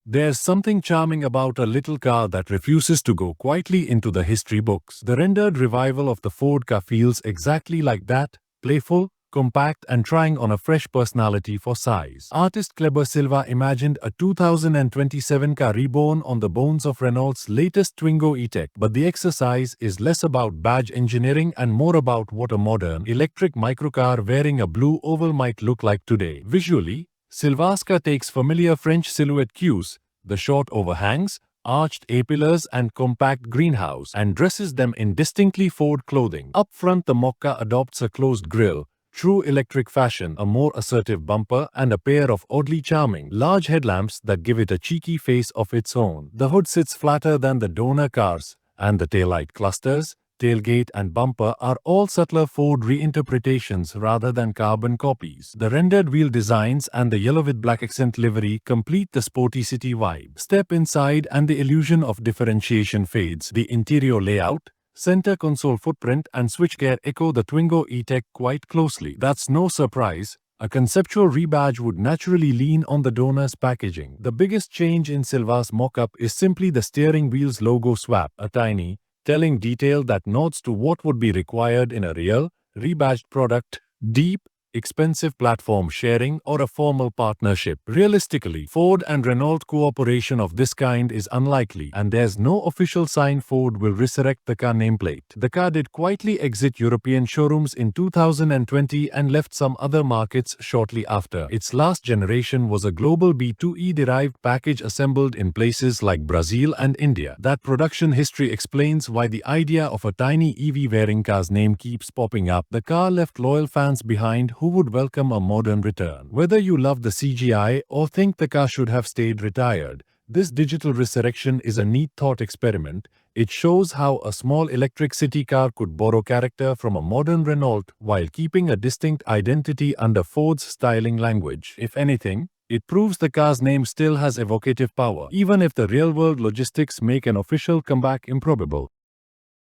There's something charming about a little car that refuses to go quietly into the history books. The rendered revival of the Ford ka feels exactly like that, playful, compact and trying on a fresh personality for size. Artist Kleber Silva imagined a 2027 car reborn on the bones of Renault's latest Twingo E-Tech, but the exercise is less about badge engineering and more about what a modern electric microcar wearing a blue oval might look like today. Visually, Silva's car takes familiar French silhouette cues, the short overhangs, arched A-pillars and compact greenhouse, and dresses them in distinctly Ford clothing. Up front, the Mokka adopts a closed grille, true electric fashion, a more assertive bumper, and a pair of oddly charming, large headlamps that give it a cheeky face of its own. The hood sits flatter than the donor cars, and the taillight clusters, tailgate and bumper are all subtler Ford reinterpretations rather than carbon copies. The rendered wheel designs and the yellow with black accent livery complete the sporty city vibe. Step inside and the illusion of differentiation fades. The interior layout, center console footprint and switchgear echo the Twingo E-Tech quite closely. That's no surprise. A conceptual rebadge would naturally lean on the donor's packaging. The biggest change in Silva's mock-up is simply the steering wheel's logo swap, a tiny, telling detail that nods to what would be required in a real, rebadged product: deep, expensive platform sharing or a formal partnership. Realistically, Ford and Renault cooperation of this kind is unlikely, and there's no official sign Ford will resurrect the car nameplate. The car did quietly exit European showrooms in 2020 and left some other markets shortly after. Its last generation was a global B2E-derived package assembled in places like Brazil and India. That production history explains why the idea of a tiny EV-wearing car's name keeps popping up. The car left loyal fans behind who would welcome a modern return. Whether you love the CGI or think the car should have stayed retired, this digital resurrection is a neat thought experiment. It shows how a small electric city car could borrow character from a modern Renault while keeping a distinct identity under Ford's styling language. If anything, it proves the car's name still has evocative power, even if the real-world logistics make an official comeback improbable.